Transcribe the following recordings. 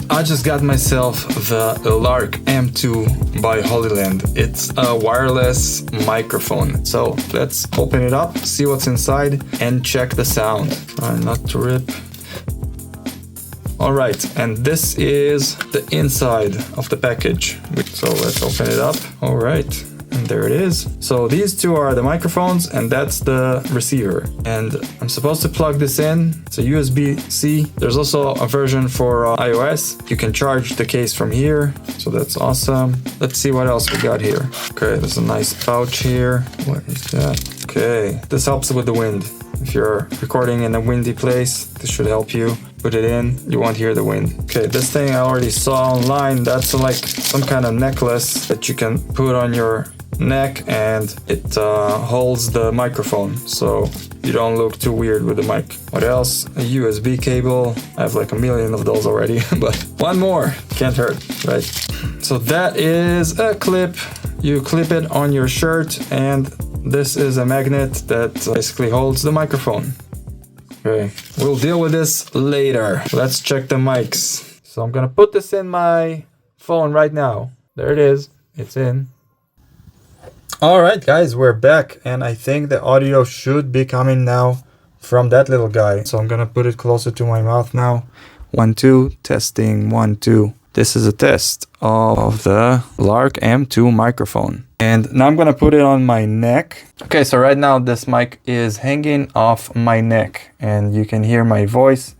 I just got myself the Lark M2 by Hollyland. It's a wireless microphone. So let's open it up, see what's inside, and check the sound. Try not to rip. Alright, and this is the inside of the package. So let's open it up. Alright. And there it is. So these two are the microphones and that's the receiver. And I'm supposed to plug this in. It's a USB-C. There's also a version for iOS. You can charge the case from here. So that's awesome. Let's see what else we got here. Okay, there's a nice pouch here. What is that? Okay, this helps with the wind. If you're recording in a windy place, this should help you. Put it in, you won't hear the wind. Okay, this thing I already saw online. That's like some kind of necklace that you can put on your neck and it holds the microphone so you don't look too weird with the mic. What else? A USB cable. I have like a million of those already, but one more can't hurt, right? So that is a clip. You clip it on your shirt and this is a magnet that basically holds the microphone. Okay, we'll deal with this later. Let's check the mics. So I'm gonna put this in my phone right now. There it is, it's in. All right, guys, we're back, and I think the audio should be coming now from that little guy. So I'm gonna put it closer to my mouth now. 1, 2, testing, 1, 2. This is a test of the Lark M2 microphone. And now I'm gonna put it on my neck. Okay, so right now this mic is hanging off my neck, and you can hear my voice.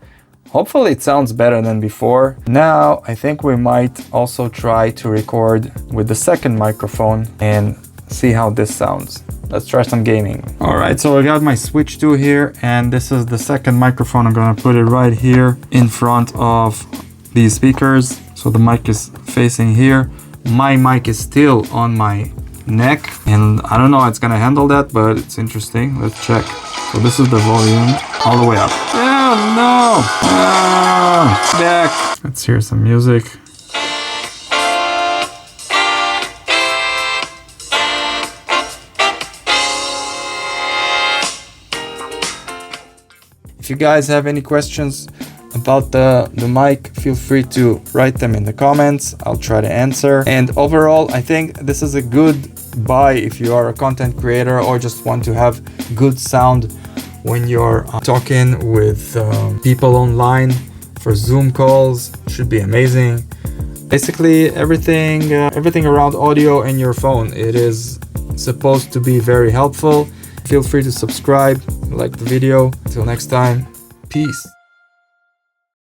Hopefully it sounds better than before. Now, I think we might also try to record with the second microphone and see how this sounds. Let's try some gaming. All right, so I got my Switch 2 here, and this is the second microphone. I'm gonna put it right here in front of these speakers. So the mic is facing here. My mic is still on my neck, and I don't know how it's gonna handle that, but it's interesting. Let's check. So this is the volume all the way up. Oh no! Oh, back. Let's hear some music. If you guys have any questions about the mic, feel free to write them in the comments. I'll try to answer. And overall, I think this is a good buy if you are a content creator or just want to have good sound when you're talking with people online for Zoom calls. Should be amazing. Basically, everything around audio and your phone, it is supposed to be very helpful. Feel free to subscribe, like the video. Until next time, peace.